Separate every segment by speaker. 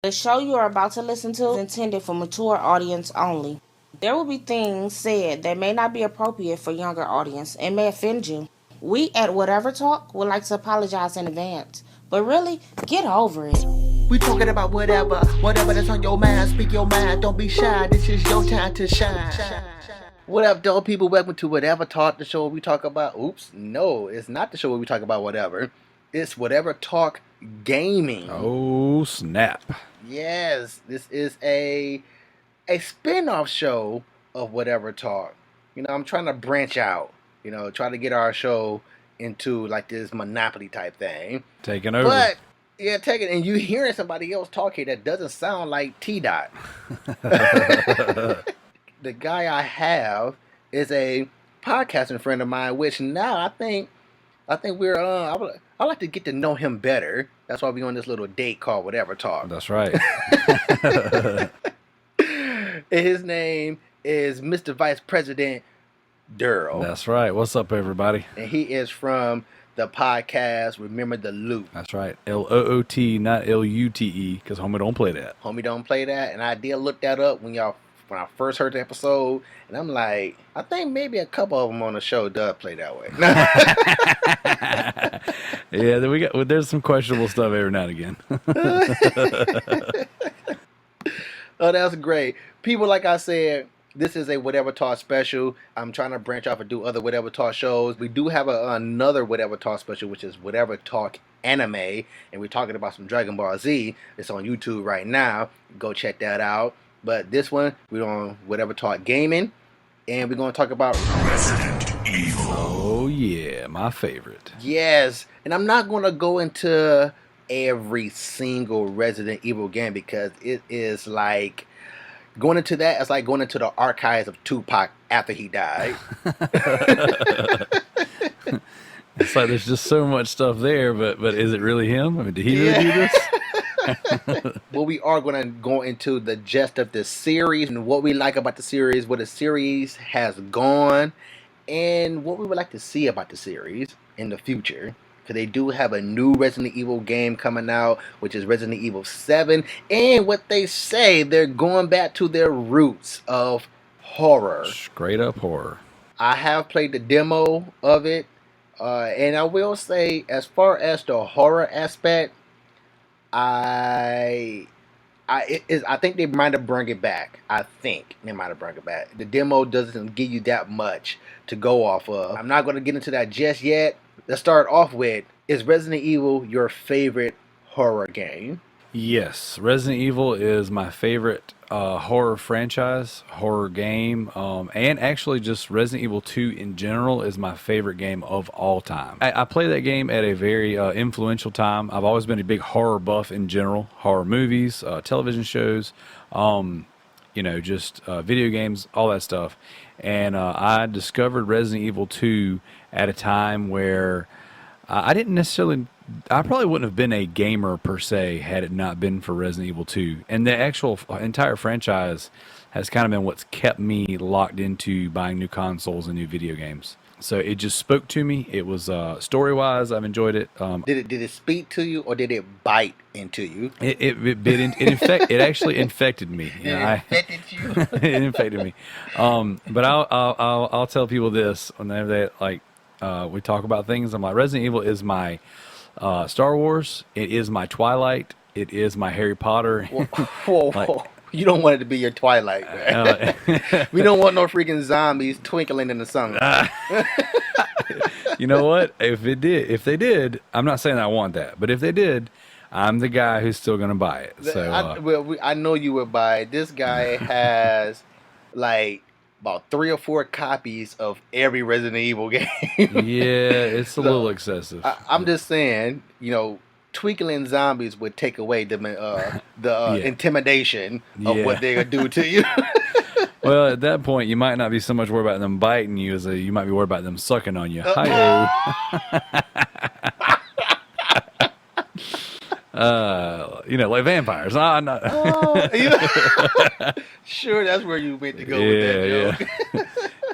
Speaker 1: The show you are about to listen to is intended for mature audience only. There will be things said that may not be appropriate for younger audience and may offend you. We at Whatever Talk would like to apologize in advance, but really, get over it.
Speaker 2: We talking about whatever that's on your mind. Speak your mind, don't be shy. This is your time to shine. What up, dope people? Welcome to Whatever Talk, the show where we talk about. Oops, no, it's not the show where we talk about whatever. It's Whatever Talk Gaming.
Speaker 3: Oh snap!
Speaker 2: Yes, this is a spin-off show of Whatever Talk. You know, I'm trying to branch out. You know, try to get our show into like this monopoly type thing.
Speaker 3: Taking over.
Speaker 2: But yeah, take it, and you hearing somebody else talk here that doesn't sound like T Dot. The guy I have is a podcasting friend of mine, which now I think we're I'd like to get to know him better. That's why we're on this little date called Whatever Talk.
Speaker 3: That's right.
Speaker 2: His name is Mr. Vice President Darrell.
Speaker 3: That's right. What's up, everybody?
Speaker 2: And he is from the podcast Remember the Loot.
Speaker 3: That's right. L-O-O-T, not L-U-T-E, because homie don't play that.
Speaker 2: Homie don't play that, and I did look that up when I first heard the episode, and I'm like, I think maybe a couple of them on the show does play that way.
Speaker 3: Yeah, there's some questionable stuff every now and again.
Speaker 2: Oh, that's great. People, like I said, this is a Whatever Talk special. I'm trying to branch off and do other Whatever Talk shows. We do have another Whatever Talk special, which is Whatever Talk Anime, and we're talking about some Dragon Ball Z. It's on YouTube right now. Go check that out. But this one, we're on Whatever Talk Gaming, and we're going to talk about
Speaker 4: Resident Evil.
Speaker 3: Oh, yeah, my favorite.
Speaker 2: Yes, and I'm not going to go into every single Resident Evil game because it is like going into that. It's like going into the archives of Tupac after he died.
Speaker 3: It's like there's just so much stuff there, but is it really him? I mean, did he really do this?
Speaker 2: Well, we are going to go into the gist of the series and what we like about the series, where the series has gone, and what we would like to see about the series in the future. Because they do have a new Resident Evil game coming out, which is Resident Evil 7. And what they say, they're going back to their roots of horror.
Speaker 3: Straight up horror.
Speaker 2: I have played the demo of it. And I will say, as far as the horror aspect, I think they might have brought it back. I think they might have brought it back. The demo doesn't give you that much to go off of. I'm not going to get into that just yet. Let's start off with, is Resident Evil your favorite horror game?
Speaker 3: Yes, Resident Evil is my favorite horror franchise, horror game, and actually just Resident Evil 2 in general is my favorite game of all time. I play that game at a very influential time. I've always been a big horror buff in general, horror movies, television shows, just video games, all that stuff. And I discovered Resident Evil 2 at a time where I probably wouldn't have been a gamer per se had it not been for Resident Evil 2. And the actual entire franchise has kind of been what's kept me locked into buying new consoles and new video games. So it just spoke to me. It was story-wise, I've enjoyed it.
Speaker 2: Did it speak to you, or did it bite into you?
Speaker 3: It actually infected me.
Speaker 2: It infected you.
Speaker 3: It infected me. But I'll tell people this whenever they we talk about things. I'm like, Resident Evil is my Star Wars. It is my Twilight. It is my Harry Potter.
Speaker 2: Whoa. You don't want it to be your Twilight, man. We don't want no freaking zombies twinkling in the sun.
Speaker 3: You know what? If they did, I'm not saying I want that, but if they did, I'm the guy who's still going to buy it. So
Speaker 2: I know you would buy it. This guy has like about 3 or 4 copies of every Resident Evil game.
Speaker 3: Yeah, it's a little excessive.
Speaker 2: I'm just saying, twinkling zombies would take away the intimidation of what they're going to do to you.
Speaker 3: Well, at that point, you might not be so much worried about them biting you as you might be worried about them sucking on you. Hi-ho. Like vampires.
Speaker 2: Sure, that's where you went to go with that joke.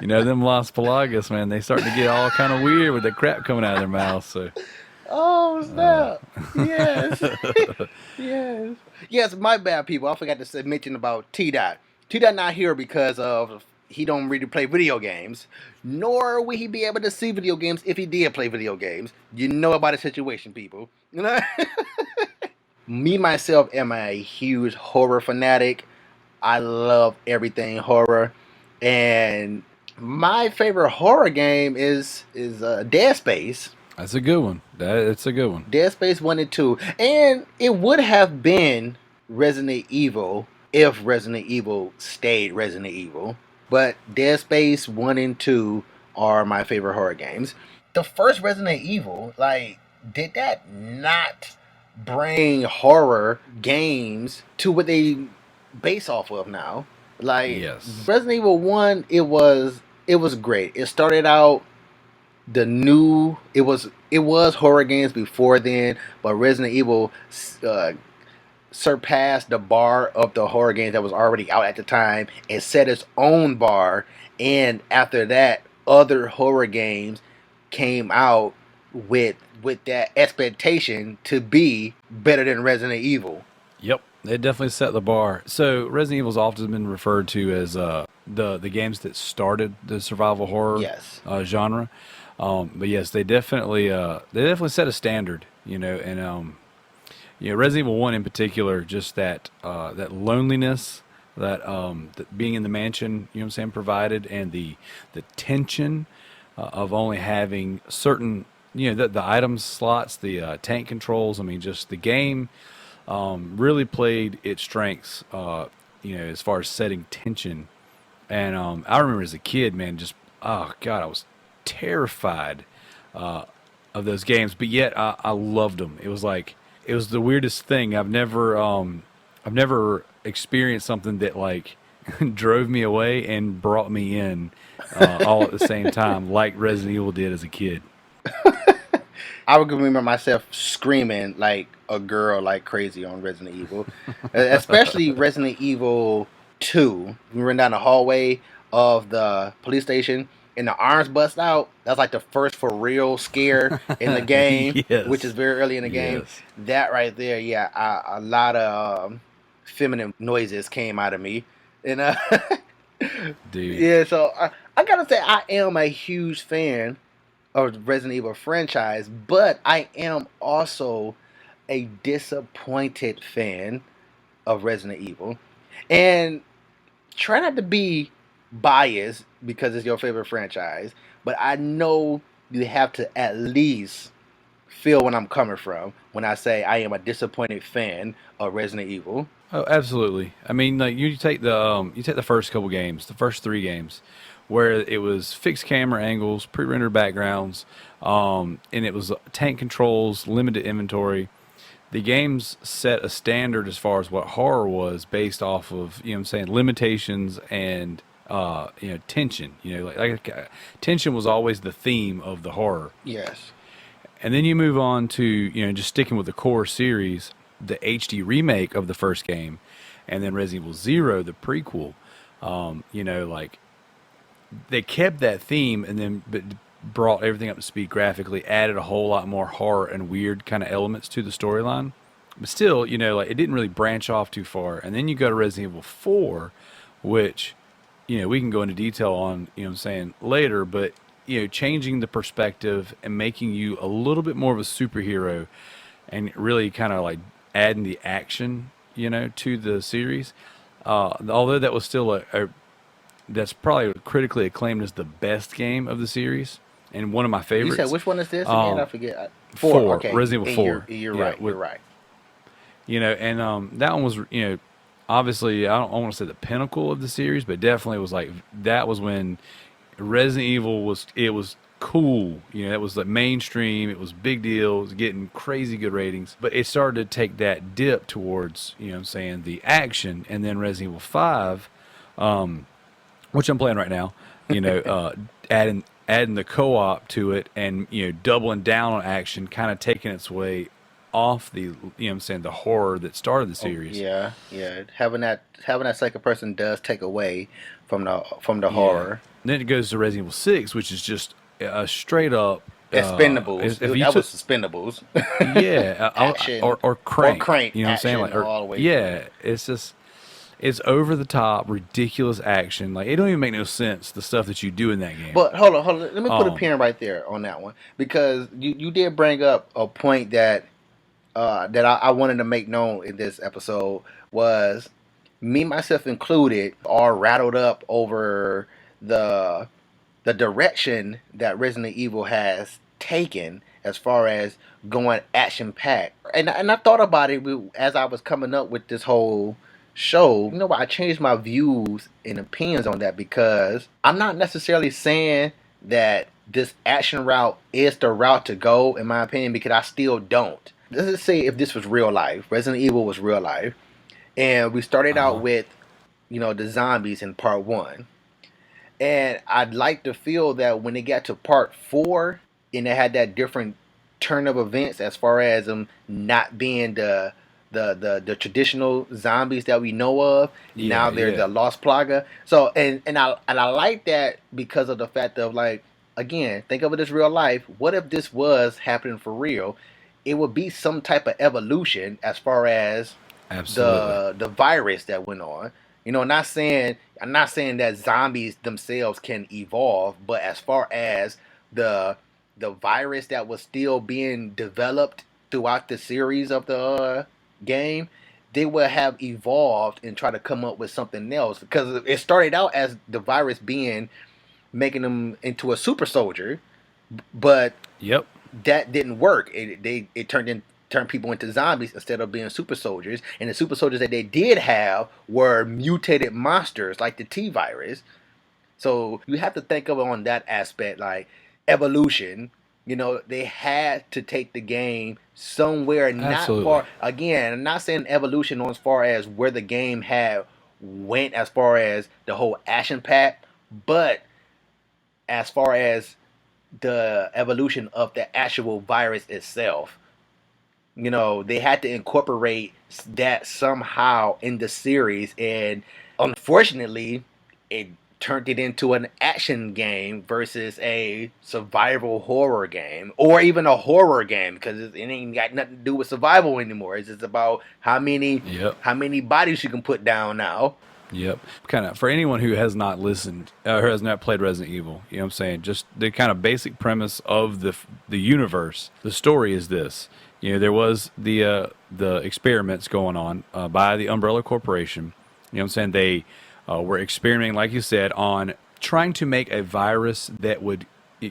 Speaker 3: Yeah. Them Las Pelagas, man, they starting to get all kind of weird with the crap coming out of their mouths. So
Speaker 2: Oh snap! Yes, yes, yes. My bad, people. I forgot to mention about T Dot. T Dot not here because of he don't really play video games, nor will he be able to see video games if he did play video games. You know about the situation, people. You know? Me myself am a huge horror fanatic. I love everything horror, and my favorite horror game is Dead Space.
Speaker 3: That's a good one. That's a good one.
Speaker 2: Dead Space 1 and 2. And it would have been Resident Evil if Resident Evil stayed Resident Evil. But Dead Space 1 and 2 are my favorite horror games. The first Resident Evil, like, did that not bring horror games to what they base off of now? Like,
Speaker 3: Yes.
Speaker 2: Resident Evil 1, it was great. It started out it was horror games before then, but Resident Evil surpassed the bar of the horror games that was already out at the time and set its own bar. And after that, other horror games came out with that expectation to be better than Resident Evil.
Speaker 3: Yep, they definitely set the bar. So Resident Evil's often been referred to as the games that started the survival horror
Speaker 2: Yes.
Speaker 3: genre. But yes, they definitely set a standard, and Resident Evil 1 in particular, just that loneliness that being in the mansion, you know what I'm saying, provided, and the tension of only having certain, the item slots, the tank controls. I mean, just the game really played its strengths, as far as setting tension. And I remember as a kid, man, just, oh God, I was terrified of those games, but yet I loved them. It was the weirdest thing. I've never experienced something that like drove me away and brought me in all at the same time, like Resident Evil did as a kid.
Speaker 2: I would remember myself screaming like a girl like crazy on Resident Evil, especially Resident Evil 2. We ran down the hallway of the police station and the arms bust out. That's like the first for real scare in the game,
Speaker 3: Yes.
Speaker 2: which is very early in the game.
Speaker 3: Yes.
Speaker 2: That right there, yeah, a lot of feminine noises came out of me. And
Speaker 3: Dude.
Speaker 2: yeah, so I gotta say I am a huge fan of the Resident Evil franchise, but I am also a disappointed fan of Resident Evil. And try not to be biased because it's your favorite franchise, but I know you have to at least feel when I'm coming from when I say I am a disappointed fan of Resident Evil.
Speaker 3: Oh, absolutely. I mean, like you take the first couple games, the first 3 games, where it was fixed camera angles, pre-rendered backgrounds, and it was tank controls, limited inventory. The games set a standard as far as what horror was based off of, what I'm saying, limitations and tension. Tension was always the theme of the horror.
Speaker 2: Yes.
Speaker 3: And then you move on to, just sticking with the core series, the HD remake of the first game, and then Resident Evil 0, the prequel. They kept that theme and then but brought everything up to speed graphically, added a whole lot more horror and weird kind of elements to the storyline. But still, it didn't really branch off too far. And then you go to Resident Evil 4, which, we can go into detail on, later, but, changing the perspective and making you a little bit more of a superhero and really kind of like adding the action, to the series. Although that was still that's probably critically acclaimed as the best game of the series and one of my favorites.
Speaker 2: You said which one is this again? I forget.
Speaker 3: 4.
Speaker 2: Okay.
Speaker 3: Resident Evil 4.
Speaker 2: You're right. You're right.
Speaker 3: And that one was, obviously, I don't want to say the pinnacle of the series, but definitely was like, that was when Resident Evil was cool. It was like mainstream. It was big deal. It was getting crazy good ratings. But it started to take that dip towards, the action. And then Resident Evil 5, which I'm playing right now, adding the co-op to it and, doubling down on action, kind of taking its way off the, the horror that started the series.
Speaker 2: Yeah. Having that second person does take away from the horror.
Speaker 3: And then it goes to Resident Evil 6, which is just a straight up
Speaker 2: Expendables.
Speaker 3: if you
Speaker 2: That was
Speaker 3: took
Speaker 2: Expendables.
Speaker 3: yeah,
Speaker 2: Action
Speaker 3: or
Speaker 2: or
Speaker 3: Crank,
Speaker 2: Crank
Speaker 3: you know what I'm saying?
Speaker 2: action
Speaker 3: Like, or
Speaker 2: all the way through.
Speaker 3: yeah, it's just it's over the top, ridiculous action. Like it don't even make no sense the stuff that you do in that game.
Speaker 2: But hold on. Let me put a
Speaker 3: Um,
Speaker 2: pin right there on that one because you did bring up a point that I wanted to make known in this episode was me myself included are rattled up over the the direction that Resident Evil has taken as far as going action packed. And I thought about it as I was coming up with this whole show. You know what? I changed my views and opinions on that because I'm not necessarily saying that this action route is the route to go, in my opinion, because I still don't. Let's say if this was real life, Resident Evil was real life, and we started out
Speaker 3: uh-huh.
Speaker 2: with, the zombies in part one. And I'd like to feel that when they got to part four and they had that different turn of events as far as them not being the traditional zombies that we know of.
Speaker 3: Yeah,
Speaker 2: Now they're
Speaker 3: yeah,
Speaker 2: the Lost Plaga. So and I like that because of the fact of like again, think of it as real life. What if this was happening for real? It would be some type of evolution as far as
Speaker 3: absolutely,
Speaker 2: the virus that went on. I'm not saying that zombies themselves can evolve, but as far as the the virus that was still being developed throughout the series of the game, they would have evolved and try to come up with something else because it started out as the virus being making them into a super soldier, but
Speaker 3: yep,
Speaker 2: that didn't work. It turned people into zombies instead of being super soldiers. And the super soldiers that they did have were mutated monsters like the T virus. So you have to think of it on that aspect, like evolution. They had to take the game somewhere not
Speaker 3: absolutely.
Speaker 2: far. Again, I'm not saying evolution on as far as where the game had went as far as the whole action pack, but as far as the evolution of the actual virus itself. They had to incorporate that somehow in the series, and unfortunately, it turned it into an action game versus a survival horror game, or even a horror game, because it ain't got nothing to do with survival anymore. It's just about how many
Speaker 3: Yep.
Speaker 2: how many bodies you can put down now.
Speaker 3: Yep. Kind of for anyone who has not listened or has not played Resident Evil, you know what I'm saying? Just the kind of basic premise of the universe. The story is this. There was the experiments going on by the Umbrella Corporation. You know what I'm saying? They were experimenting, like you said, on trying to make a virus that would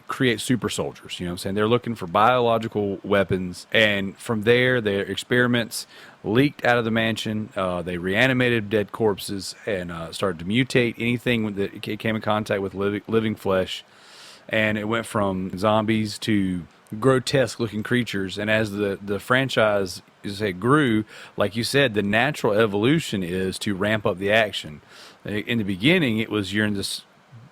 Speaker 3: create super soldiers. You know what I'm saying? They're looking for biological weapons. And from there, their experiments leaked out of the mansion. They reanimated dead corpses and started to mutate anything that came in contact with living flesh. And it went from zombies to grotesque looking creatures. And as the franchise grew, like you said, the natural evolution is to ramp up the action. In the beginning, it was you're in this,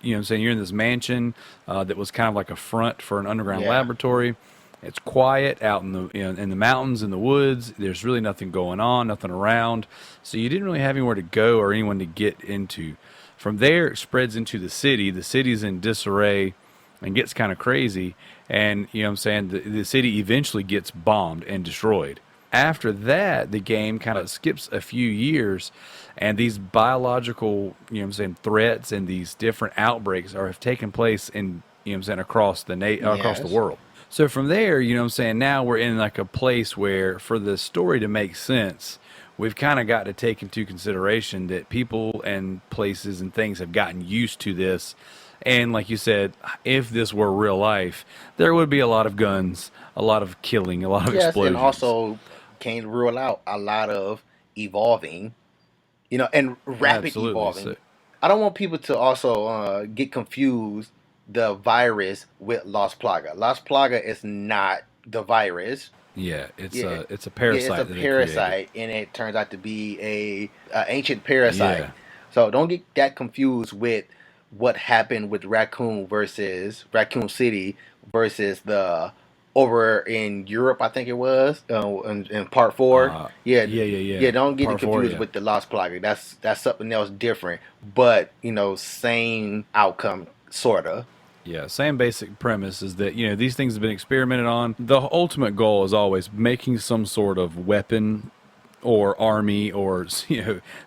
Speaker 3: you know what I'm saying, you're in this mansion that was kind of like a front for an underground
Speaker 2: Yeah.
Speaker 3: laboratory. It's quiet out in the mountains, in the woods. There's really nothing going on, nothing around. So you didn't really have anywhere to go or anyone to get into. From there, it spreads into the city. The city's in disarray and gets kind of crazy. And, you know what I'm saying, the city eventually gets bombed and destroyed. After that, the game kind of skips a few years, and these biological, you know what I'm saying, threats and these different outbreaks have taken place in, you know what I'm saying, across the
Speaker 2: Yes.
Speaker 3: world. So from there, you know what I'm saying, now we're in like a place where for the story to make sense, we've kind of got to take into consideration that people and places and things have gotten used to this. And like you said, if this were real life, there would be a lot of guns, a lot of killing, a lot of
Speaker 2: Yes, and
Speaker 3: explosions.
Speaker 2: also can't rule out a lot of evolving, and rapid
Speaker 3: Absolutely.
Speaker 2: evolving.
Speaker 3: So,
Speaker 2: I don't want people to also get confused the virus with Lost Plaga. Lost Plaga is not the virus.
Speaker 3: yeah,
Speaker 2: Yeah,
Speaker 3: it's a
Speaker 2: yeah, it's a
Speaker 3: parasite that they created.
Speaker 2: parasite, and it turns out to be a ancient parasite.
Speaker 3: Yeah,
Speaker 2: So don't get that confused with what happened with Raccoon City versus the over in Europe. I think it was in part four. Yeah,
Speaker 3: yeah.
Speaker 2: yeah. Don't get it
Speaker 3: Part four,
Speaker 2: confused
Speaker 3: yeah.
Speaker 2: with the Lost Plague. That's something else different, but same outcome, sorta.
Speaker 3: Yeah, same basic premise is that, these things have been experimented on. The ultimate goal is always making some sort of weapon or army or,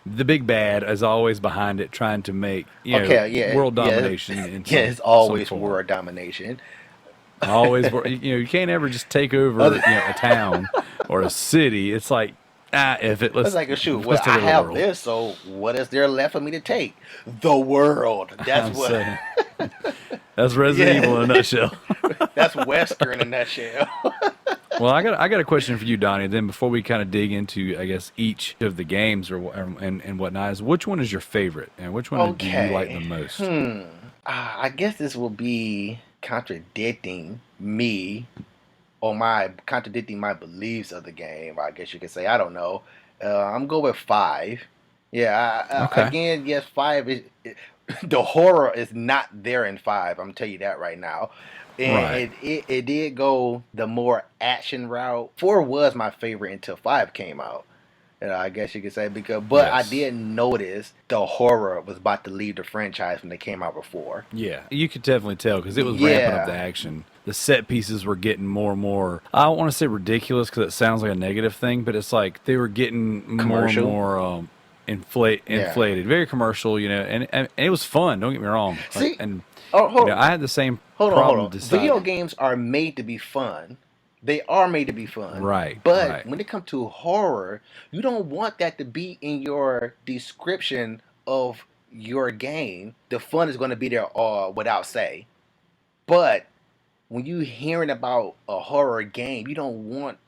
Speaker 3: the big bad is always behind it trying to make,
Speaker 2: Okay, yeah,
Speaker 3: world
Speaker 2: yeah,
Speaker 3: domination in
Speaker 2: yeah.
Speaker 3: some
Speaker 2: It's
Speaker 3: some
Speaker 2: always
Speaker 3: form.
Speaker 2: world domination.
Speaker 3: Always, you can't ever just take
Speaker 2: Other,
Speaker 3: over, a town or a city. It's like, if it,
Speaker 2: it's like, shoot. Well,
Speaker 3: let's take
Speaker 2: I
Speaker 3: over the
Speaker 2: have
Speaker 3: world.
Speaker 2: this, so what is there left for me to take? The world. That's
Speaker 3: I'm
Speaker 2: what.
Speaker 3: saying. That's Resident Evil in a
Speaker 2: Yeah,
Speaker 3: nutshell.
Speaker 2: that's Western in a nutshell.
Speaker 3: Well, I got a question for you, Donnie. Then before we kind of dig into, I guess, each of the games and whatnot, is which one is your favorite, and which one do you like the
Speaker 2: Okay.
Speaker 3: most?
Speaker 2: I guess this will be contradicting me or my contradicting my beliefs of the game. I guess you could say. I don't know. I'm going with five. Yeah.
Speaker 3: Okay.
Speaker 2: Again, yes, five is the horror is not there in five. I'm tell you that right now.
Speaker 3: Right.
Speaker 2: And it did go the more action route. Four was my favorite until five came out. I guess you could say but I
Speaker 3: Yes.
Speaker 2: didn't notice the horror was about to leave the franchise when they came out before.
Speaker 3: Yeah, you could definitely tell because it was ramping up the
Speaker 2: Yeah,
Speaker 3: action. The set pieces were getting more and more. I don't want to say ridiculous because it sounds like a negative thing, but it's like they were getting more and
Speaker 2: commercial.
Speaker 3: more
Speaker 2: Yeah.
Speaker 3: inflated, very commercial, and it was fun. Don't get me wrong. Like,
Speaker 2: See,
Speaker 3: and
Speaker 2: oh,
Speaker 3: I had the same
Speaker 2: hold
Speaker 3: problem
Speaker 2: on. Video
Speaker 3: deciding.
Speaker 2: games are made to be fun. They are made to be fun.
Speaker 3: Right,
Speaker 2: But
Speaker 3: right.
Speaker 2: when it comes to horror, you don't want that to be in your description of your game. The fun is going to be there without say. But when you hearing about a horror game, you don't want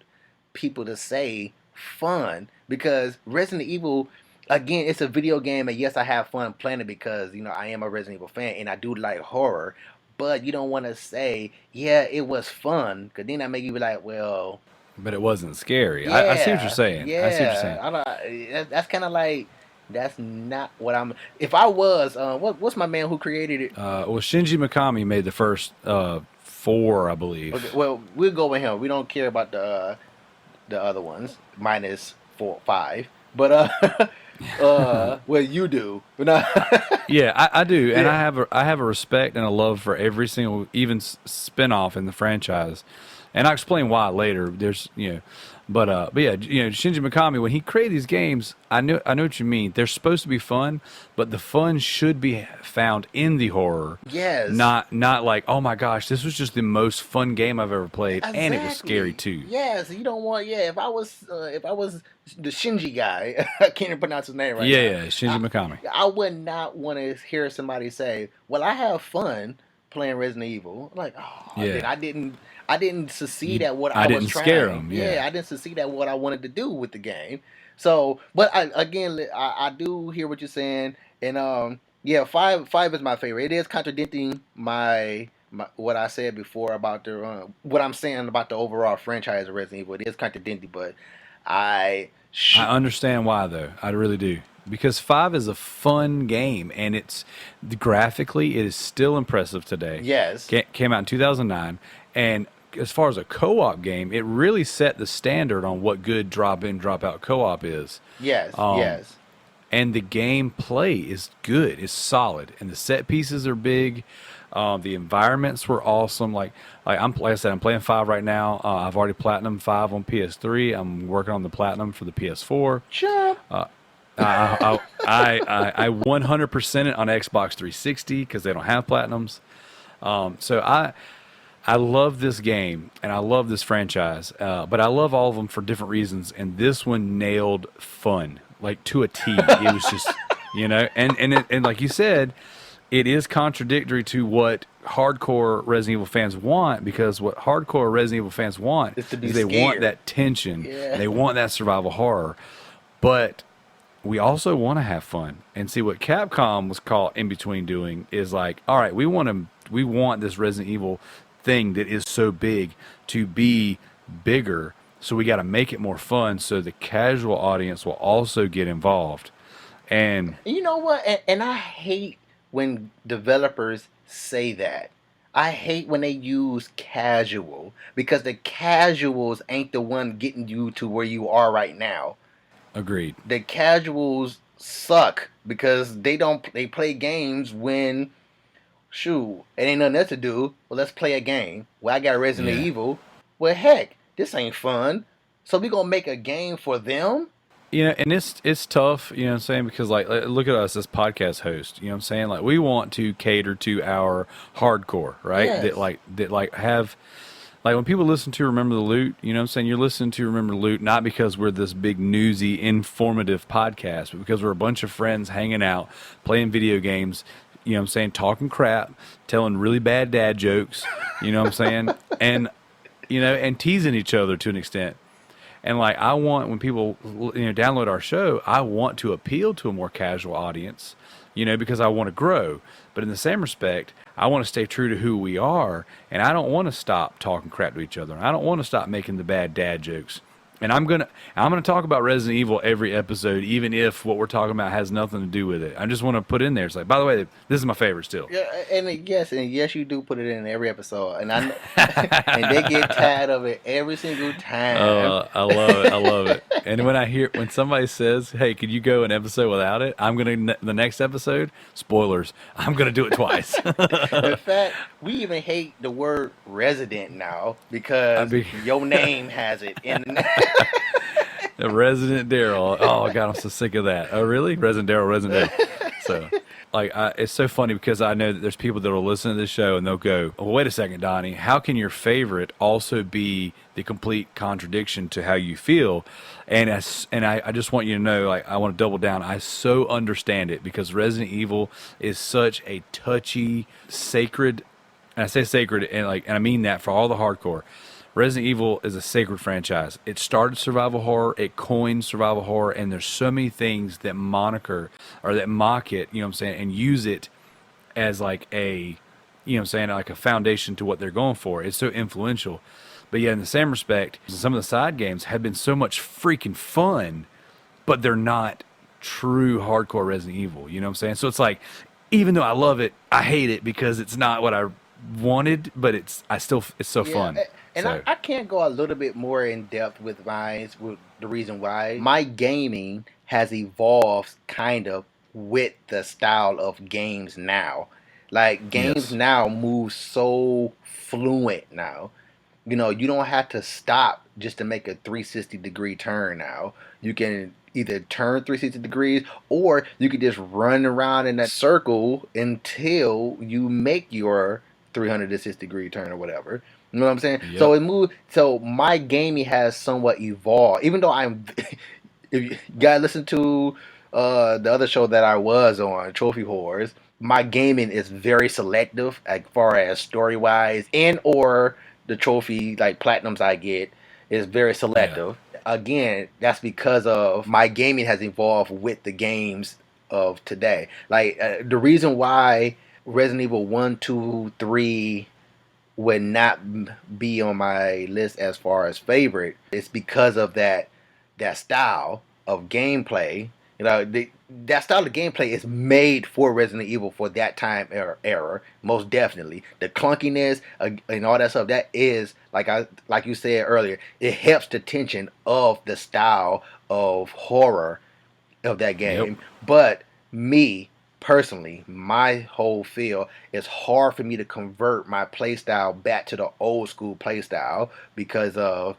Speaker 2: people to say fun because Resident Evil, again, it's a video game, and yes, I have fun playing it because I am a Resident Evil fan and I do like horror. But you don't want to say, yeah, it was fun, because then that make you be like, well,
Speaker 3: But it wasn't scary. I see what you're
Speaker 2: yeah,
Speaker 3: saying. I see what you're
Speaker 2: yeah.
Speaker 3: saying.
Speaker 2: I don't. That's kind of like that's not what I'm. If I was, what's my man who created it?
Speaker 3: Well, Shinji Mikami made the first four, I believe.
Speaker 2: Okay, well, we'll go with him. We don't care about the other ones minus 4, 5. But well, you do. But
Speaker 3: Yeah, I do, and
Speaker 2: yeah.
Speaker 3: I have a respect and a love for every single even spinoff in the franchise, and I'll explain why later. There's but yeah, Shinji Mikami, when he created these games, I know what you mean. They're supposed to be fun, but the fun should be found in the horror,
Speaker 2: Yes.
Speaker 3: not like, oh my gosh, this was just the most fun game I've ever played, and it was scary
Speaker 2: Exactly.
Speaker 3: too.
Speaker 2: Yes, you don't want. Yeah, if I was the Shinji guy, I can't even pronounce his name right
Speaker 3: Yeah,
Speaker 2: now.
Speaker 3: yeah, Shinji Mikami.
Speaker 2: I would not want to hear somebody say, "Well, I have fun playing Resident Evil." Like, oh, then
Speaker 3: Yeah,
Speaker 2: I didn't succeed at what
Speaker 3: I
Speaker 2: I was
Speaker 3: didn't scare
Speaker 2: trying.
Speaker 3: him.
Speaker 2: Yeah,
Speaker 3: Yeah.
Speaker 2: I didn't succeed at what I wanted to do with the game. So, but I do hear what you're saying, and yeah, five is my favorite. It is contradicting my what I said before about the what I'm saying about the overall franchise of Resident Evil. It is contradicting, but I
Speaker 3: I understand why though. I really do. Because 5 is a fun game and it's graphically it is still impressive today.
Speaker 2: yes,
Speaker 3: Came out in 2009 and as far as a co-op game, it really set the standard on what good drop in drop out co-op is.
Speaker 2: yes,
Speaker 3: Um,
Speaker 2: yes.
Speaker 3: and the gameplay is good, it's solid, and the set pieces are big. The environments were awesome. Like I said, I'm playing 5 right now. I've already platinum 5 on PS3. I'm working on the platinum for the PS4.
Speaker 2: Chop.
Speaker 3: I 100% it on Xbox 360 because they don't have platinums. So I love this game and I love this franchise, but I love all of them for different reasons. And this one nailed fun like to a T. It was just and like you said, it is contradictory to what hardcore Resident Evil fans want, because what hardcore Resident Evil fans want
Speaker 2: Is to be
Speaker 3: is they want
Speaker 2: scared.
Speaker 3: that tension,
Speaker 2: Yeah.
Speaker 3: they want that survival horror, but we also want to have fun. And see what Capcom was caught in between doing is like, all right, we want this Resident Evil thing that is so big to be bigger, so we got to make it more fun so the casual audience will also get involved. And
Speaker 2: You know what? And I hate when developers say that. I hate when they use casual, because the casuals ain't the one getting you to where you are right now.
Speaker 3: agreed.
Speaker 2: The casuals suck because they play games when shoot, it ain't nothing else to do. Well, let's play a game. Well, I got Resident
Speaker 3: Yeah.
Speaker 2: Evil. Well, heck, this ain't fun. So we gonna make a game for them?
Speaker 3: You know, and it's tough, you know what I'm saying? Because, like, look at us as podcast hosts, you know what I'm saying? Like, we want to cater to our hardcore, right?
Speaker 2: Yes.
Speaker 3: That have, like, when people listen to Remember the Loot, you know what I'm saying? You're listening to Remember the Loot not because we're this big, newsy, informative podcast, but because we're a bunch of friends hanging out, playing video games, you know what I'm saying? Talking crap, telling really bad dad jokes, you know what I'm saying? And, you know, and teasing each other to an extent. And, like, I want, when people, you know, download our show, I want to appeal to a more casual audience, you know, because I want to grow. But in the same respect, I want to stay true to who we are, and I don't want to stop talking crap to each other. I don't want to stop making the bad dad jokes. And I'm gonna talk about Resident Evil every episode, even if what we're talking about has nothing to do with it. I just want to put in there. It's like, by the way, this is my favorite still.
Speaker 2: Yeah, and yes, you do put it in every episode, and I and they get tired of it every single time.
Speaker 3: I love it. And when somebody says, "Hey, could you go an episode without it?" The next episode, spoilers, I'm gonna do it twice.
Speaker 2: In fact, we even hate the word resident now because your name has it in the name.
Speaker 3: The Resident Darrell. Oh God, I'm so sick of that. Oh really? Resident Darrell. So, like, it's so funny because I know that there's people that will listen to this show and they'll go, "Well, wait a second, Donnie. How can your favorite also be the complete contradiction to how you feel?" And I just want you to know, like, I want to double down. I so understand it because Resident Evil is such a touchy, sacred, and I say sacred, and I mean that for all the hardcore. Resident Evil is a sacred franchise. It started survival horror, it coined survival horror, and there's so many things that mock it, you know what I'm saying, and use it as like a, you know what I'm saying, like a foundation to what they're going for. It's so influential. But yeah, in the same respect, some of the side games have been so much freaking fun, but they're not true hardcore Resident Evil, you know what I'm saying? So it's like, even though I love it, I hate it because it's not what I wanted, but it's so fun.
Speaker 2: And
Speaker 3: So,
Speaker 2: I can't go a little bit more in depth with the reason why. My gaming has evolved kind of with the style of games now. Like, games
Speaker 3: yes.
Speaker 2: now move so fluent now. You know, you don't have to stop just to make a 360-degree turn now. You can either turn 360 degrees or you can just run around in that circle until you make your 360-degree turn or whatever. You know what I'm saying?
Speaker 3: Yep.
Speaker 2: So it moved. So my gaming has somewhat evolved. Even though if you guys listen to the other show that I was on, Trophy Whores, my gaming is very selective as far as story wise and or the trophy like platinums I get is very selective. Yeah. Again, that's because of my gaming has evolved with the games of today. Like the reason why Resident Evil 1, 2, 3 would not be on my list as far as favorite is because of that style of gameplay. You know, that style of gameplay is made for Resident Evil for that time era, most definitely. The clunkiness and all that stuff, that is, like you said earlier, it helps the tension of the style of horror of that game. Yep. But me, personally, my whole feel, it's hard for me to convert my playstyle back to the old school playstyle because of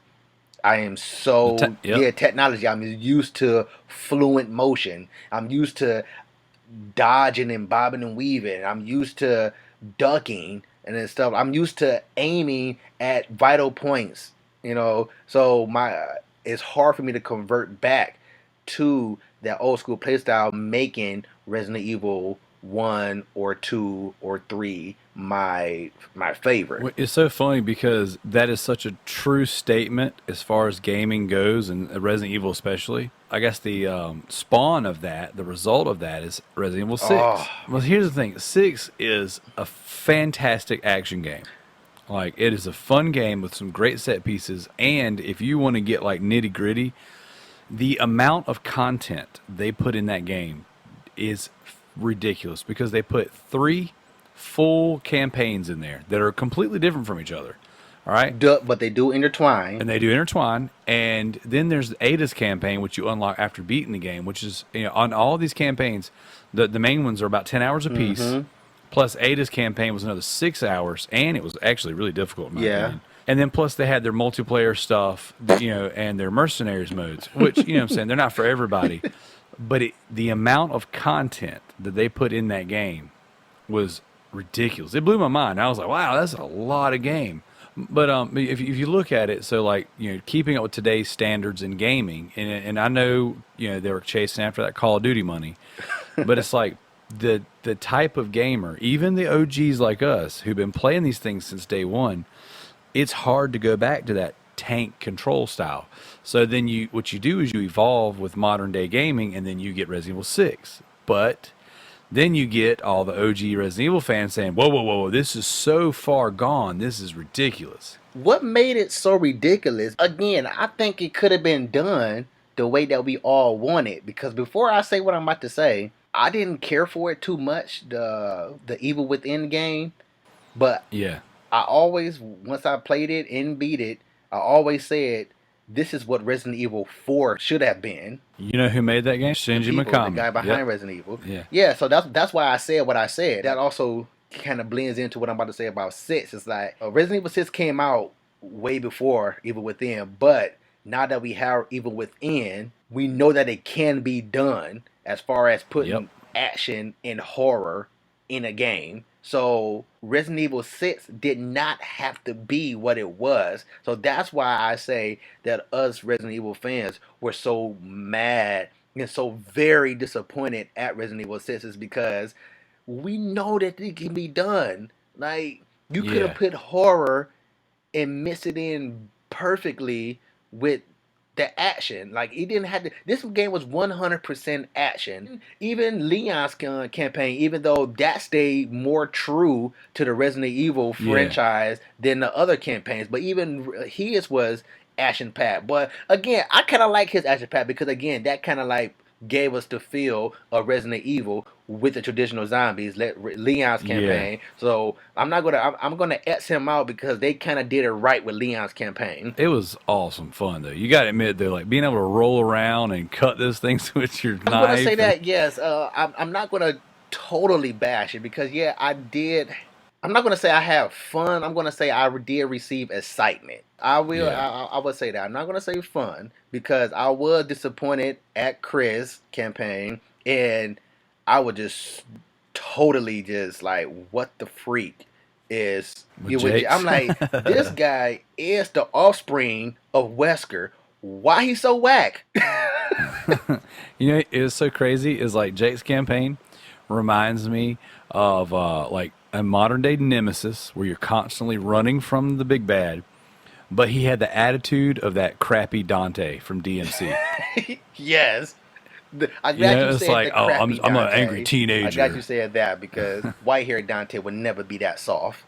Speaker 2: I am so technology. I'm used to fluent motion. I'm used to dodging and bobbing and weaving. I'm used to ducking and then stuff. I'm used to aiming at vital points. You know, so it's hard for me to convert back to that old school playstyle, making Resident Evil 1 or 2 or 3 my favorite.
Speaker 3: It's so funny because that is such a true statement as far as gaming goes, and Resident Evil especially. I guess the spawn of that, the result of that is Resident Evil 6. Oh. Well, here's the thing. 6 is a fantastic action game. Like, it is a fun game with some great set pieces, and if you want to get like nitty gritty, the amount of content they put in that game is ridiculous because they put 3 full campaigns in there that are completely different from each other. All right?
Speaker 2: But they do intertwine.
Speaker 3: And they do intertwine. And then there's Ada's campaign, which you unlock after beating the game, which is, you know, on all of these campaigns, the main ones are about 10 hours apiece. Mm-hmm. Plus, Ada's campaign was another 6 hours, and it was actually really difficult in my opinion. And then plus they had their multiplayer stuff, and their mercenaries modes, which, I'm saying, they're not for everybody. But the amount of content that they put in that game was ridiculous. It blew my mind. I was like, wow, that's a lot of game. But if you look at it, so like, keeping up with today's standards in gaming, and I know, they were chasing after that Call of Duty money, but it's like the type of gamer, even the OGs like us who've been playing these things since day one, it's hard to go back to that tank control style. So then what you do is you evolve with modern day gaming, and then you get Resident Evil 6. But then you get all the OG Resident Evil fans saying, whoa, whoa, whoa, this is so far gone. This is ridiculous.
Speaker 2: What made it so ridiculous? Again, I think it could have been done the way that we all wanted. Because before I say what I'm about to say, I didn't care for it too much, the Evil Within game. But
Speaker 3: yeah,
Speaker 2: I always, once I played it and beat it, I always said, this is what Resident Evil 4 should have been.
Speaker 3: You know who made that game? Shinji Mikami.
Speaker 2: The guy behind Resident Evil.
Speaker 3: Yeah.
Speaker 2: Yeah, so that's why I said what I said. That also kind of blends into what I'm about to say about 6. It's like, Resident Evil 6 came out way before Evil Within, but now that we have Evil Within, we know that it can be done as far as putting action and horror in a game. So Resident Evil 6 did not have to be what it was. So that's why I say that us Resident Evil fans were so mad and so very disappointed at Resident Evil 6, is because we know that it can be done. Like, you could have put horror and mix it in perfectly with the action. Like, it didn't have to. This game was 100% action. Even Leon's campaign, even though that stayed more true to the Resident Evil franchise than the other campaigns, but even his was action packed. But again, I kind of like his action packed because, again, that kind of like gave us the feel of Resident Evil with the traditional zombies, Leon's campaign. So I'm gonna X him out because they kind of did it right with Leon's campaign.
Speaker 3: It was awesome fun though. You got to admit, though, like being able to roll around and cut those things with your knife.
Speaker 2: I'm gonna say that, yes. I'm not gonna totally bash it because I did. I'm not gonna say I have fun. I'm gonna say I did receive excitement. I will. I would say that. I'm not gonna say fun because I was disappointed at Chris' campaign, and I was just totally just like, what the freak is? I'm like, this guy is the offspring of Wesker. Why he so whack?
Speaker 3: It's so crazy. Is like Jake's campaign reminds me of like a modern day Nemesis where you're constantly running from the big bad, but he had the attitude of that crappy Dante from DMC.
Speaker 2: Yes. I'm glad you said
Speaker 3: like, I'm an angry teenager.
Speaker 2: I'm glad you said that because white-haired Dante would never be that soft.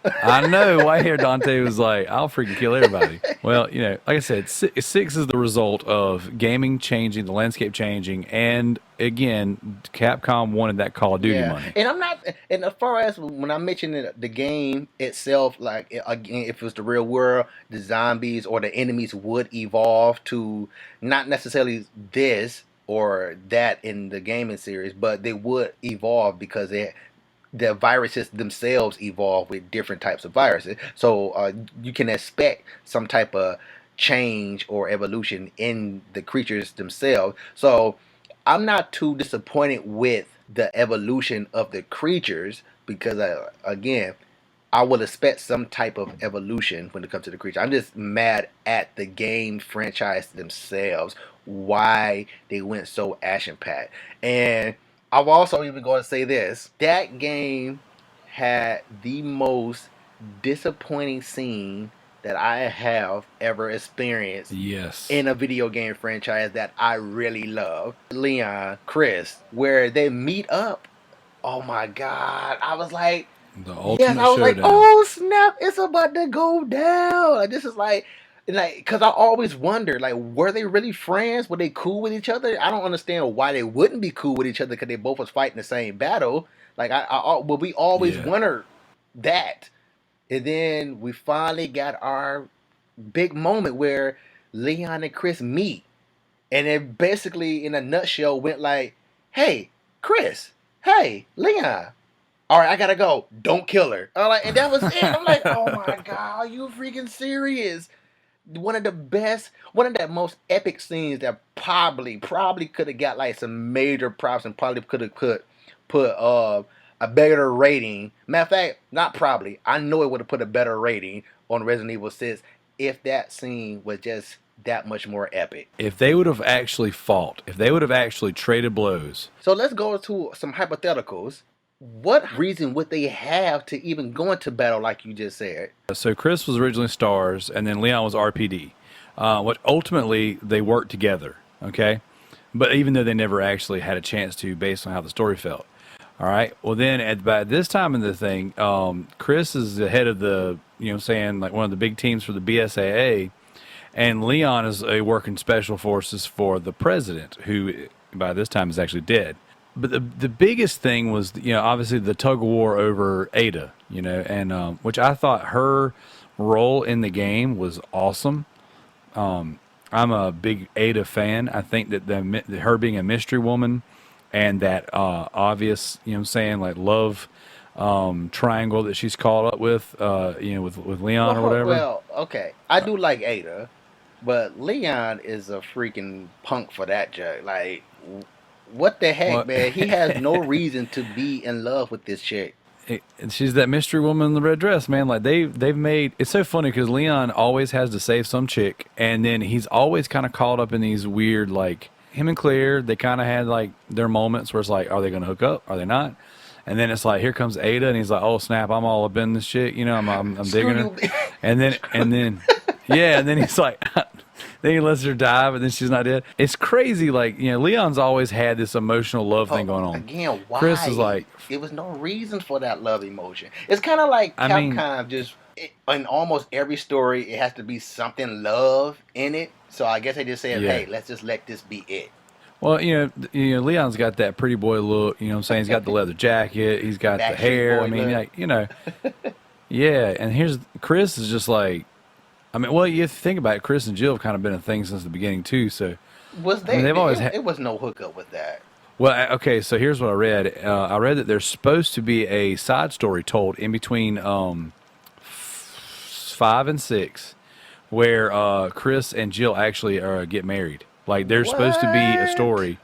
Speaker 3: I know. White-haired Dante was like, I'll freaking kill everybody. Well, like I said, 6 is the result of gaming changing, the landscape changing, and again, Capcom wanted that Call of Duty money.
Speaker 2: And I'm not, and as far as when I mentioned the game itself, like, again, if it was the real world, the zombies or the enemies would evolve to not necessarily this or that in the gaming series, but they would evolve because the viruses themselves evolve with different types of viruses. So you can expect some type of change or evolution in the creatures themselves. So I'm not too disappointed with the evolution of the creatures because, again, I would expect some type of evolution when it comes to the creature. I'm just mad at the game franchise themselves, why they went so action-packed. And I'm also even going to say this. That game had the most disappointing scene that I have ever experienced in a video game franchise that I really love. Leon, Chris, where they meet up. Oh my God. I was like,
Speaker 3: the ultimate
Speaker 2: I was
Speaker 3: showdown.
Speaker 2: like, oh snap, it's about to go down. Like, this is like, because I always wondered, like, were they really friends? Were they cool with each other? I don't understand why they wouldn't be cool with each other because they both was fighting the same battle. Like, but we always wondered that. And then we finally got our big moment where Leon and Chris meet. And it basically, in a nutshell, went like, hey, Chris, hey, Leon, all right, I gotta go. Don't kill her. I'm like, and that was it. I'm like, oh my god, are you freaking serious? One of the most epic scenes that probably could have got like some major props and probably could have put a better rating. Matter of fact, not probably. I know it would have put a better rating on Resident Evil 6 if that scene was just that much more epic.
Speaker 3: If they would have actually fought, if they would have actually traded blows.
Speaker 2: So let's go to some hypotheticals. What reason would they have to even go into battle like you just said?
Speaker 3: So Chris was originally Stars, and then Leon was RPD. Which ultimately they worked together, okay? But even though they never actually had a chance to, based on how the story felt. All right. Well, then by this time in the thing, Chris is the head of the, like one of the big teams for the BSAA, and Leon is working special forces for the president, who by this time is actually dead. But the biggest thing was, obviously the tug of war over Ada, and which I thought her role in the game was awesome. I'm a big Ada fan. I think that her being a mystery woman and that obvious, like love triangle that she's caught up with, with Leon or whatever.
Speaker 2: Well, okay. I do like Ada, but Leon is a freaking punk for that joke. Like, what the heck, man? He has no reason to be in love with this chick.
Speaker 3: She's that mystery woman in the red dress, man. Like they've made it's so funny because Leon always has to save some chick, and then he's always kind of caught up in these weird, like him and Claire. They kind of had like their moments where it's like, are they going to hook up? Are they not? And then it's like, here comes Ada, and he's like, oh snap, I'm all up in this shit. I'm digging her. And then yeah, and then he's like. Then he lets her die, but then she's not dead. It's crazy. Like, Leon's always had this emotional love thing going on.
Speaker 2: Again, why?
Speaker 3: Chris is like...
Speaker 2: There was no reason for that love emotion. It's kind of like Capcom in almost every story, it has to be something love in it. So I guess they just said, hey, let's just let this be it.
Speaker 3: Well, Leon's got that pretty boy look. You know what I'm saying? He's got the leather jacket. He's got the hair. I mean, like, yeah. And Chris is just like... I mean, well, you have to think about it. Chris and Jill have kind of been a thing since the beginning too. So,
Speaker 2: they've always it was no hookup with that.
Speaker 3: Well, okay. So here's what I read. I read that there's supposed to be a side story told in between 5 and 6, where Chris and Jill actually get married. Like there's supposed to be a story.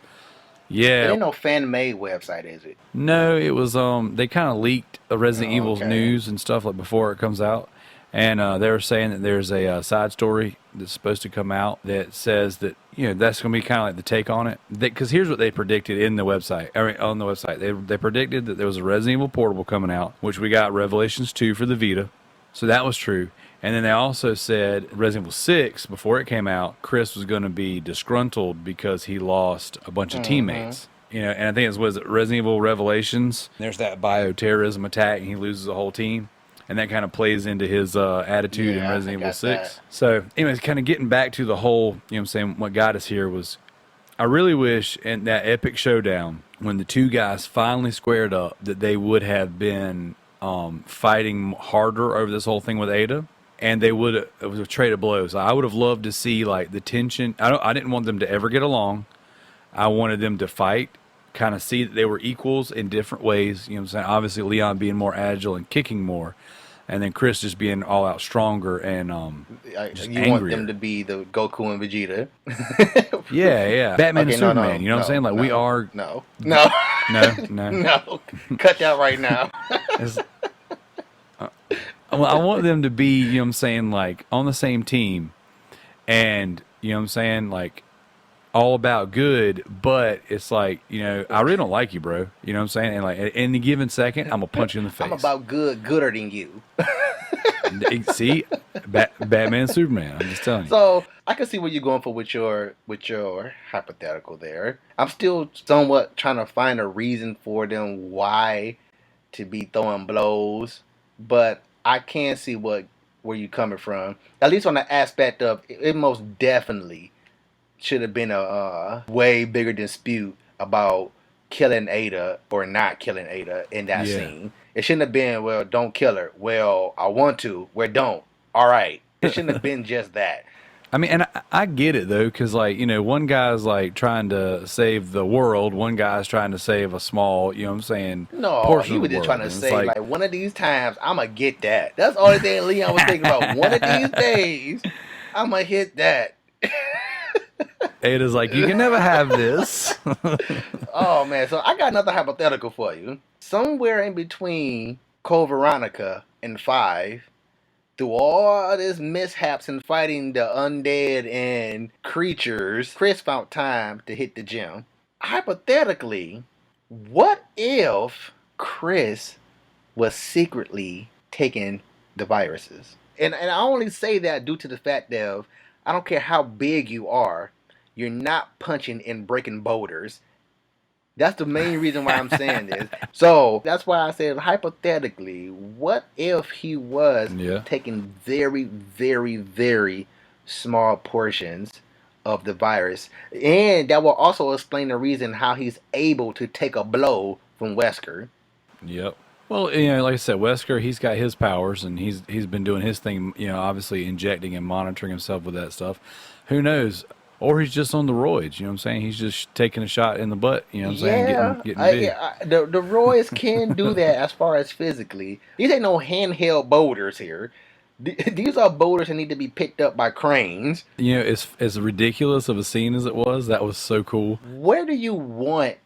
Speaker 3: Yeah.
Speaker 2: It ain't no fan made website, is it?
Speaker 3: No, it was. They kind of leaked Resident Evil's news and stuff like before it comes out. And they were saying that there's a side story that's supposed to come out that says that, that's going to be kind of like the take on it. Because here's what they predicted in the website. On the website, they predicted that there was a Resident Evil Portable coming out, which we got Revelations 2 for the Vita. So that was true. And then they also said Resident Evil 6, before it came out, Chris was going to be disgruntled because he lost a bunch of teammates. And I think it was Resident Evil Revelations. There's that bioterrorism attack, and he loses the whole team. And that kind of plays into his attitude in Resident Evil 6. That. So, anyways, kind of getting back to the whole, what got us here was, I really wish in that epic showdown, when the two guys finally squared up, that they would have been fighting harder over this whole thing with Ada, and they would have traded blows. I would have loved to see, like, the tension. I didn't want them to ever get along. I wanted them to fight, kind of see that they were equals in different ways. Obviously, Leon being more agile and kicking more. And then Chris just being all out stronger and just
Speaker 2: you angrier. Want them to be the Goku and Vegeta.
Speaker 3: yeah. Batman and Superman. You know what I'm saying? Like we are.
Speaker 2: No. Cut that right now.
Speaker 3: Well, I want them to be, like on the same team, and like all about good, but it's like, I really don't like you, bro. You know what I'm saying? And like at any given second, I'm gonna punch you in the face.
Speaker 2: I'm about gooder than you.
Speaker 3: See, Batman and Superman. I'm just telling you.
Speaker 2: So I can see what you're going for with your hypothetical there. I'm still somewhat trying to find a reason for them why to be throwing blows, but I can see where you're coming from. At least on the aspect of it most definitely should have been a way bigger dispute about killing Ada or not killing Ada in that scene. It shouldn't have been, well, don't kill her. Well, I want to. Well, don't. All right. It shouldn't have been just that.
Speaker 3: I mean, and I get it though, because like one guy's like trying to save the world, one guy's trying to save a small, what I'm saying,
Speaker 2: No,
Speaker 3: portion
Speaker 2: he
Speaker 3: of
Speaker 2: was
Speaker 3: the
Speaker 2: just
Speaker 3: world.
Speaker 2: trying to
Speaker 3: And it's
Speaker 2: say,
Speaker 3: like,
Speaker 2: like, one of these times, I'm going to get that. That's the only thing Leon was thinking about. One of these days, I'm going to hit that.
Speaker 3: Ada's like, you can never have this.
Speaker 2: Oh, man. So I got another hypothetical for you. Somewhere in between Code Veronica and 5, through all this mishaps and fighting the undead and creatures, Chris found time to hit the gym. Hypothetically, what if Chris was secretly taking the viruses? And I only say that due to the fact that I don't care how big you are, you're not punching and breaking boulders. That's the main reason why I'm saying this. So that's why I said hypothetically, what if he was
Speaker 3: Yeah.
Speaker 2: taking very, very, very small portions of the virus? And that will also explain the reason how he's able to take a blow from Wesker.
Speaker 3: Yep. Well, like I said, Wesker, he's got his powers, and he's been doing his thing. Obviously injecting and monitoring himself with that stuff. Who knows? Or he's just on the roids. You know what I'm saying? He's just taking a shot in the butt. You know what I'm saying? Getting big.
Speaker 2: The Royals can do that as far as physically. These ain't no handheld boulders here. These are boulders that need to be picked up by cranes.
Speaker 3: As ridiculous of a scene as it was, that was so cool.
Speaker 2: Where do you want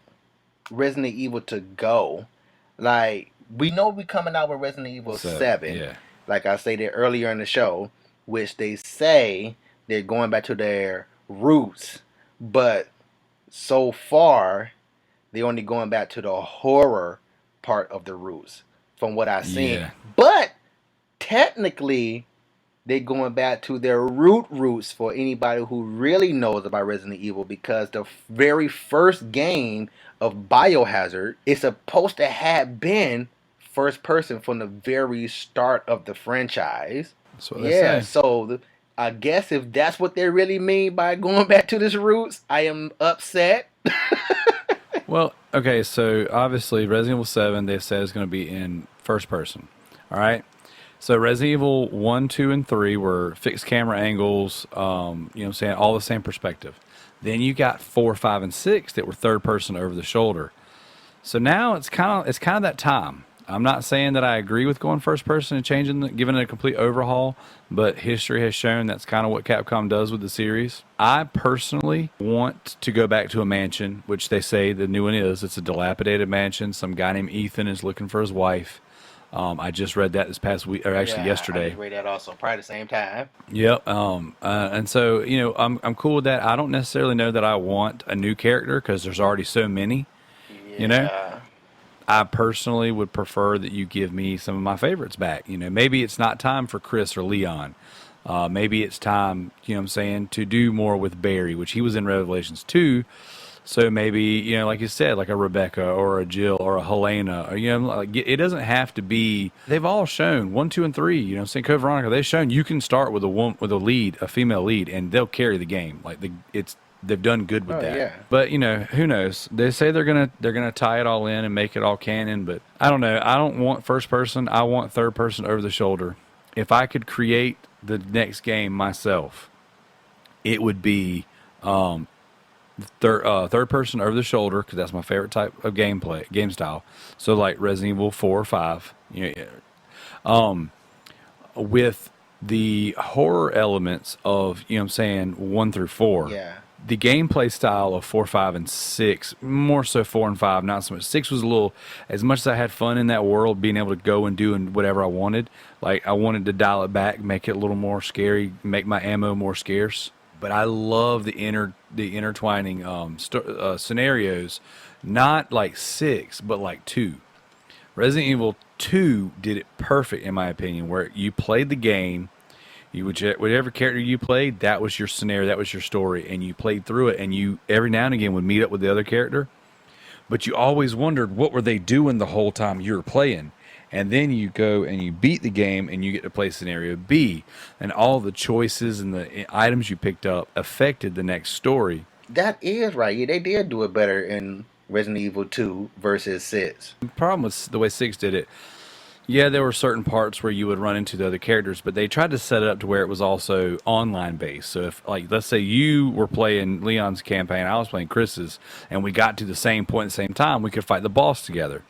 Speaker 2: Resident Evil to go? Like, we know we're coming out with Resident Evil 7.
Speaker 3: Yeah.
Speaker 2: Like I stated earlier in the show, which they say they're going back to their roots. But so far, they're only going back to the horror part of the roots, from what I've seen.
Speaker 3: Yeah.
Speaker 2: But technically, they're going back to their roots for anybody who really knows about Resident Evil, because the very first game of Biohazard is supposed to have been first person from the very start of the franchise.
Speaker 3: That's what they say.
Speaker 2: So I guess if that's what they really mean by going back to this roots, I am upset.
Speaker 3: Well, okay, so obviously Resident Evil 7, they've said is going to be in first person. All right? So Resident Evil 1, 2, and 3 were fixed camera angles, all the same perspective. Then you got 4, 5, and 6 that were third person over the shoulder. So now it's kind of that time. I'm not saying that I agree with going first person and giving it a complete overhaul, but history has shown that's kind of what Capcom does with the series. I personally want to go back to a mansion, which they say the new one is. It's a dilapidated mansion. Some guy named Ethan is looking for his wife. I just read that this past week, or actually yesterday.
Speaker 2: I just read that also, probably the same time.
Speaker 3: Yep. And so I'm cool with that. I don't necessarily know that I want a new character because there's already so many.
Speaker 2: Yeah.
Speaker 3: I personally would prefer that you give me some of my favorites back. Maybe it's not time for Chris or Leon. Maybe it's time, to do more with Barry, which he was in Revelations 2. So maybe, like you said, like a Rebecca or a Jill or a Helena, or, it doesn't have to be. They've all shown 1, 2, and 3. St. Code Veronica. They've shown you can start with a female lead, and they'll carry the game. They've done good with that.
Speaker 2: Yeah.
Speaker 3: But who knows? They say they're gonna tie it all in and make it all canon. But I don't know. I don't want first person. I want third person over the shoulder. If I could create the next game myself, it would be third person over the shoulder, because that's my favorite type of game style. So like Resident Evil 4 or 5, with the horror elements of 1 through 4.
Speaker 2: Yeah.
Speaker 3: The gameplay style of 4, 5, and 6, more so 4 and 5, not so much. 6 was a little, as much as I had fun in that world, being able to go and do whatever I wanted. Like, I wanted to dial it back, make it a little more scary, make my ammo more scarce. But I love the intertwining scenarios, not like 6, but like 2. Resident Evil 2 did it perfect, in my opinion, where you played the game, whatever character you played, that was your scenario, that was your story, and you played through it, and you every now and again would meet up with the other character, but you always wondered what were they doing the whole time you were playing. And then you go and you beat the game and you get to play scenario B, and all the choices and the items you picked up affected the next story.
Speaker 2: That is right. Yeah, they did do it better in Resident Evil 2 versus 6.
Speaker 3: The problem with the way 6 did it, Yeah, there were certain parts where you would run into the other characters, but they tried to set it up to where it was also online based. So if, like, let's say you were playing Leon's campaign, I was playing Chris's, and we got to the same point at the same time, we could fight the boss together.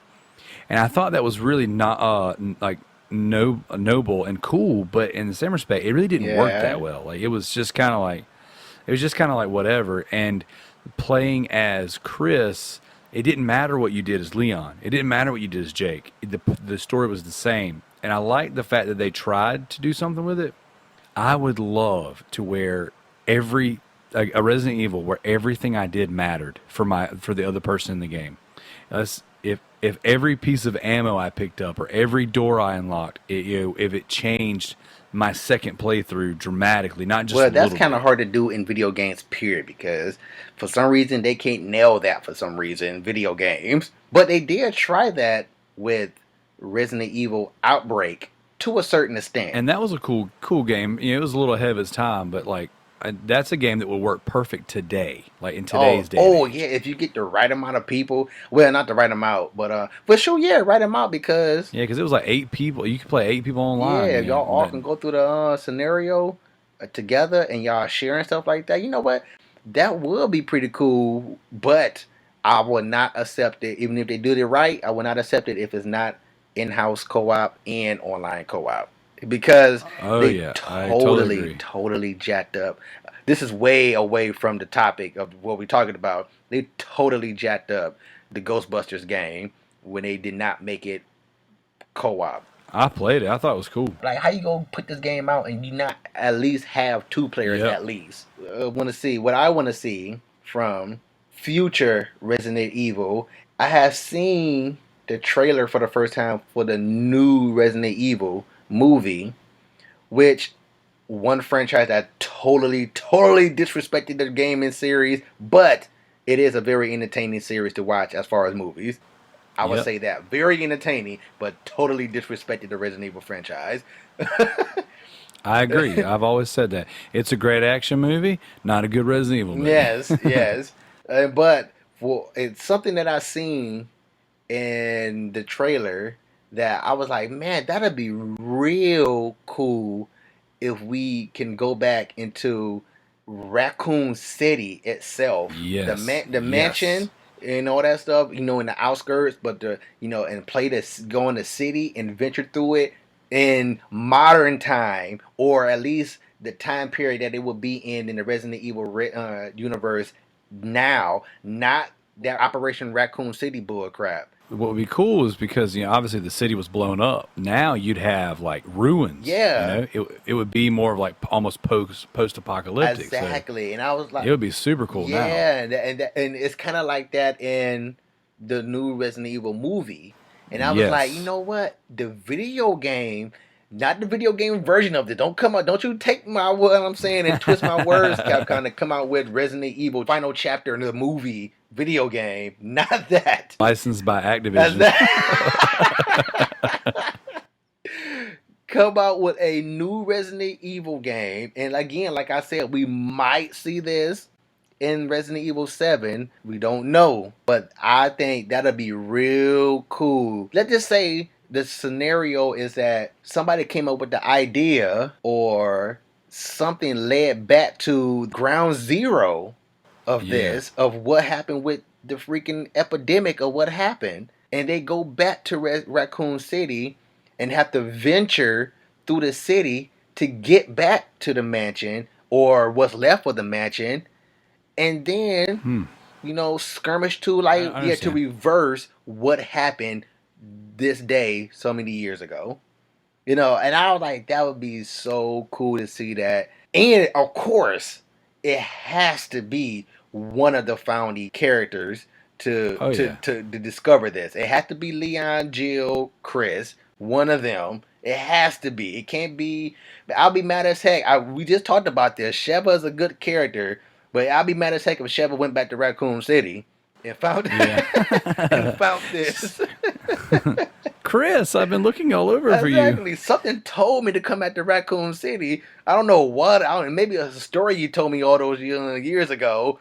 Speaker 3: And I thought that was really not like noble and cool, but in the same respect, it really didn't work
Speaker 2: Yeah.
Speaker 3: that well. Like it was just kind of like whatever. And playing as Chris, it didn't matter what you did as Leon. It didn't matter what you did as Jake. The story was the same. And I like the fact that they tried to do something with it. I would love to where a Resident Evil where everything I did mattered for the other person in the game. If every piece of ammo I picked up or every door I unlocked, if it changed my second playthrough dramatically, not just
Speaker 2: Well,
Speaker 3: a
Speaker 2: that's
Speaker 3: little
Speaker 2: kind
Speaker 3: bit.
Speaker 2: of hard to do in video games, period, because for some reason they can't nail that for some reason in video games. But they did try that with Resident Evil Outbreak to a certain extent.
Speaker 3: And that was a cool game. You know, it was a little ahead of its time, but like that's a game that would work perfect today, like in today's day.
Speaker 2: Oh
Speaker 3: and age.
Speaker 2: yeah, if you get the right amount of people, well, not the right amount, but sure, yeah, right amount because
Speaker 3: Yeah, because it was like 8 people. You could play 8 people online.
Speaker 2: yeah,
Speaker 3: you know,
Speaker 2: y'all all
Speaker 3: that-
Speaker 2: can go through the scenario together and y'all sharing stuff like that. You know what? That would be pretty cool, but I would not accept it even if they did it right. I would not accept it if it's not in-house co-op and online co-op because
Speaker 3: Oh
Speaker 2: they
Speaker 3: yeah, I totally agree.
Speaker 2: totally jacked up. This is way away from the topic of what we're talking about. They totally jacked up the Ghostbusters game when they did not make it co-op.
Speaker 3: I played it. I thought it was cool.
Speaker 2: Like, how you gonna put this game out and you not at least have 2 players
Speaker 3: Yep.
Speaker 2: at least? Want to see what I want to see from future Resident Evil. I have seen the trailer for the first time for the new Resident Evil movie, which one franchise that totally disrespected the gaming series, but it is a very entertaining series to watch as far as movies. I would
Speaker 3: Yep.
Speaker 2: say that. Very entertaining, but totally disrespected the Resident Evil franchise.
Speaker 3: I agree. I've always said that. It's a great action movie, not a good Resident Evil movie.
Speaker 2: Yes. But it's something that I seen in the trailer that I was like, man, that'd be real cool if we can go back into Raccoon City itself.
Speaker 3: Yes.
Speaker 2: The mansion and all that stuff, in the outskirts, but and go in the city and venture through it in modern time, or at least the time period that it would be in the Resident Evil universe now, not that Operation Raccoon City bull crap.
Speaker 3: What would be cool is because obviously the city was blown up. Now you'd have like ruins.
Speaker 2: Yeah.
Speaker 3: It would be more of like almost post apocalyptic.
Speaker 2: Exactly,
Speaker 3: So
Speaker 2: and I was like,
Speaker 3: it would be super cool now.
Speaker 2: yeah, and it's kind of like that in the new Resident Evil movie. And I was
Speaker 3: Yes.
Speaker 2: like, you know what? The video game, not the video game version of it. Don't you take what I'm saying and twist my words, Capcom, to come out with Resident Evil final chapter in the movie video game. Not that.
Speaker 3: Licensed by
Speaker 2: That's
Speaker 3: Activision.
Speaker 2: that. Come out with a new Resident Evil game. And again, like I said, we might see this in Resident Evil 7. We don't know. But I think that'll be real cool. Let's just say the scenario is that somebody came up with the idea or something led back to ground zero of this, of what happened with the freaking epidemic of what happened. And they go back to Raccoon City and have to venture through the city to get back to the mansion or what's left of the mansion. And then, skirmish to
Speaker 3: I
Speaker 2: to
Speaker 3: understand.
Speaker 2: reverse what happened this day so many years ago. And I was like, that would be so cool to see that. And of course, it has to be one of the founding characters to discover this. It has to be Leon, Jill, Chris, one of them. It has to be. It can't be. I'll be mad as heck. We just talked about this. Sheva is a good character, but I'll be mad as heck if Sheva went back to Raccoon City and found and found this.
Speaker 3: Chris, I've been looking all over for you.
Speaker 2: Exactly. Something told me to come back to Raccoon City. I don't know what. Maybe a story you told me all those years ago.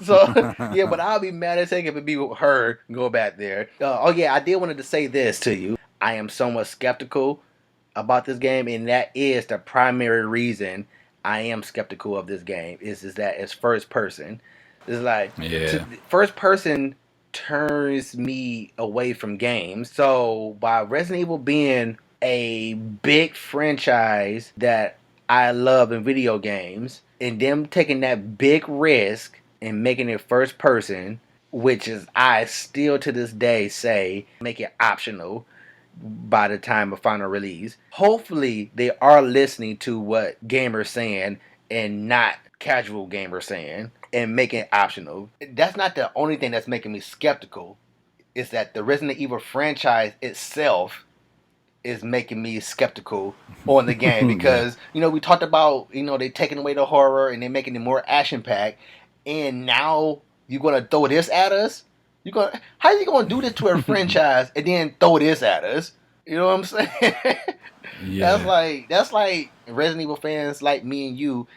Speaker 2: So but I'll be mad as heck if it be her go back there. I did wanted to say this to you. I am somewhat skeptical about this game, and that is the primary reason I am skeptical of this game. Is that it's first person. It's like
Speaker 3: Yeah.
Speaker 2: first person turns me away from games. So by Resident Evil being a big franchise that I love in video games, and them taking that big risk and making it first person, which is I still to this day say make it optional by the time of final release. Hopefully they are listening to what gamers saying and not casual gamers saying and making it optional. That's not the only thing that's making me skeptical. Is that the Resident Evil franchise itself is making me skeptical on the game because we talked about they taking away the horror and they're making it more action packed, and now you're gonna throw this at us. How are you gonna do this to a franchise and then throw this at us? You know what I'm saying?
Speaker 3: Yeah.
Speaker 2: That's like Resident Evil fans like me and you.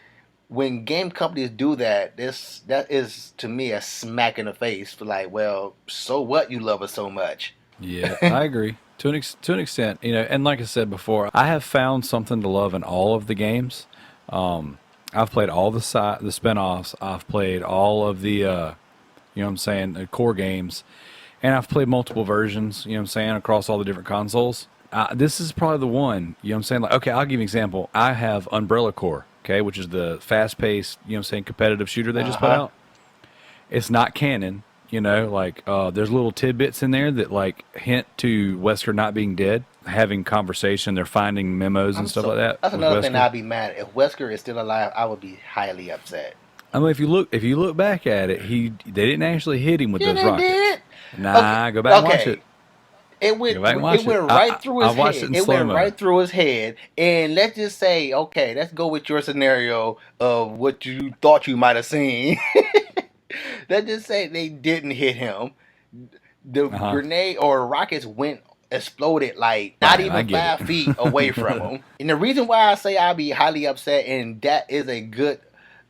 Speaker 2: When game companies do that, that is to me a smack in the face for like, well, so what? You love us so much.
Speaker 3: Yeah, I agree to an extent. And like I said before, I have found something to love in all of the games. I've played all the spinoffs. I've played all of the the core games, and I've played multiple versions. Across all the different consoles. This is probably the one. Like, okay, I'll give you an example. I have Umbrella Corps, okay, which is the fast-paced, competitive shooter they just put out. It's not canon. There's little tidbits in there that like hint to Wesker not being dead, having conversation. They're finding memos and stuff like that.
Speaker 2: That's another thing I'd be mad at. If Wesker is still alive, I would be highly upset.
Speaker 3: I mean, if you look back at it, they didn't actually hit him with those rockets.
Speaker 2: Did.
Speaker 3: Nah, go back and watch it.
Speaker 2: It went right through his head. It went right through his head. And let's just say, okay, let's go with your scenario of what you thought you might have seen. Let's just say they didn't hit him. The grenade or rockets exploded like not even 5 feet away from him. And the reason why I say I'd be highly upset, and that is a good,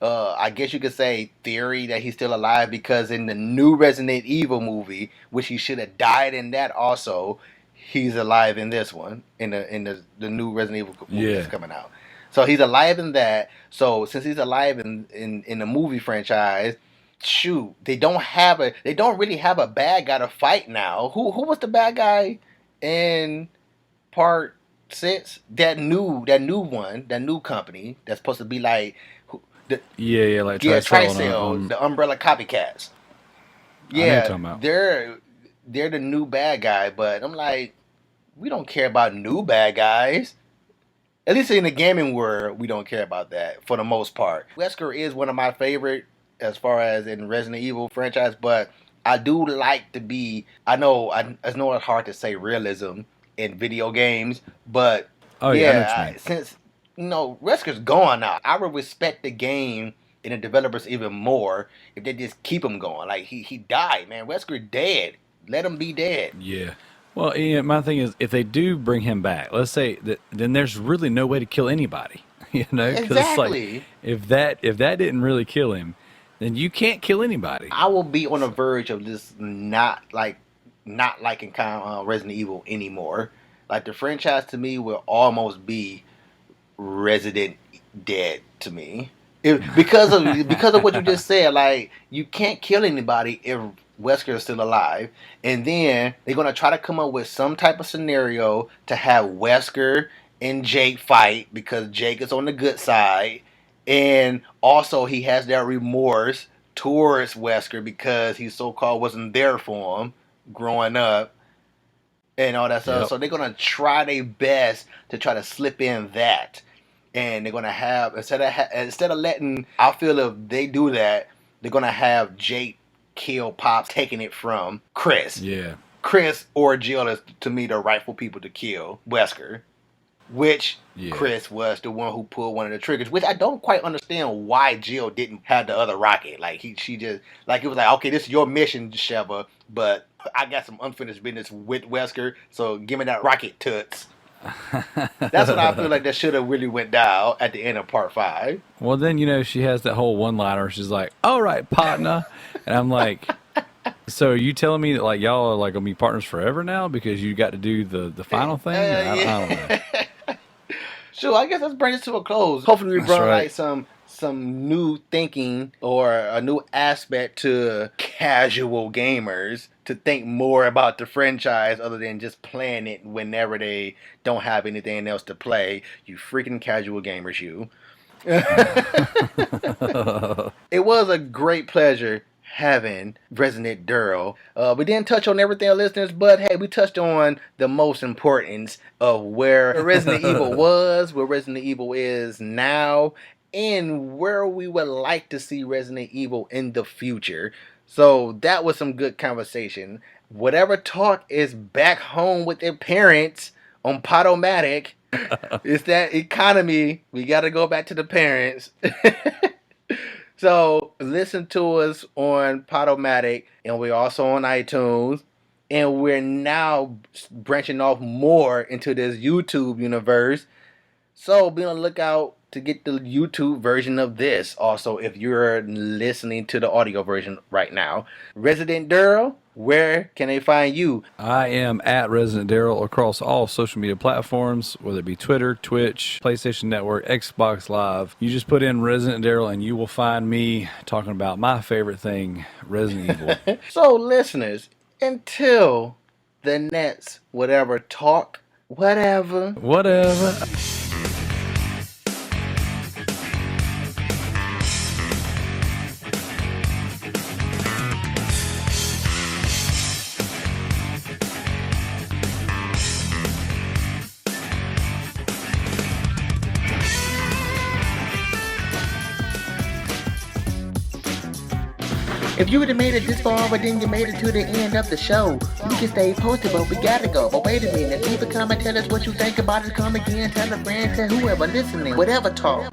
Speaker 2: I guess you could say, theory that he's still alive, because in the new Resident Evil movie, which he should have died in that also, he's alive in this one, in the new Resident Evil movie that's coming out. So he's alive in that. So since he's alive in the movie franchise, shoot, they don't really have a bad guy to fight now. Who was the bad guy in part 6? That new one, that new company that's supposed to be like Tricell, the Umbrella copycats. Yeah, they're the new bad guy, but I'm like, we don't care about new bad guys. At least in the gaming world, we don't care about that for the most part. Wesker is one of my favorite as far as in Resident Evil franchise, but I do like to be, I know it's hard to say realism in video games, but since Wesker's gone now, I would respect the game and the developers even more if they just keep him going. Like he died, man. Wesker dead. Let him be dead.
Speaker 3: Yeah. Well, my thing is, if they do bring him back, let's say that, then there's really no way to kill anybody.
Speaker 2: Exactly.
Speaker 3: Like, if that didn't really kill him, then you can't kill anybody.
Speaker 2: I will be on the verge of just not liking Resident Evil anymore. Like the franchise to me will almost be Resident Dead to me, because of what you just said. Like you can't kill anybody if Wesker is still alive, and then they're gonna try to come up with some type of scenario to have Wesker and Jake fight because Jake is on the good side. And also, he has that remorse towards Wesker because he so-called wasn't there for him growing up and all that stuff. Yep. So they're going to try their best to try to slip in that. And they're going to have, instead of letting, I feel if they do that, they're going to have Jake kill Pops, taking it from Chris.
Speaker 3: Yeah.
Speaker 2: Chris or Jill is, to me, the rightful people to kill Wesker. Which Chris was the one who pulled one of the triggers, which I don't quite understand why Jill didn't have the other rocket. Like she just like it was like, okay, this is your mission, Sheva, but I got some unfinished business with Wesker, so give me that rocket toots. That's what I feel like that should have really went down at the end of part 5.
Speaker 3: Well, then she has that whole one-liner. She's like, "All right, partner," and I'm like, So are you telling me that like y'all are like gonna be partners forever now because you got to do the final thing? I don't know.
Speaker 2: Sure, I guess let's bring this to a close. Hopefully, we
Speaker 3: That's
Speaker 2: brought
Speaker 3: right.
Speaker 2: like some new thinking or a new aspect to casual gamers to think more about the franchise other than just playing it whenever they don't have anything else to play. You freaking casual gamers, you. It was a great pleasure having Resident Darrell. We didn't touch on everything, listeners, but hey, we touched on the most importance of where Resident Evil was, where Resident Evil is now, and where we would like to see Resident Evil in the future. So that was some good conversation. Whatever talk is back home with their parents on Podomatic. It's that economy. We got to go back to the parents. So listen to us on Podomatic, and we're also on iTunes. And we're now branching off more into this YouTube universe. So be on the lookout to get the YouTube version of this. Also, if you're listening to the audio version right now, Resident Darrell, where can they find you?
Speaker 3: I am at Resident Darrell across all social media platforms, whether it be Twitter, Twitch, PlayStation Network, Xbox Live. You just put in Resident Darrell and you will find me talking about my favorite thing, Resident Evil.
Speaker 2: So, listeners, until the next whatever talk, whatever. If you would have made it this far, but then you made it to the end of the show, you can stay posted, but we gotta go. But wait a minute, leave a comment, tell us what you think about it. Come again, tell a friend, tell whoever listening, whatever talk.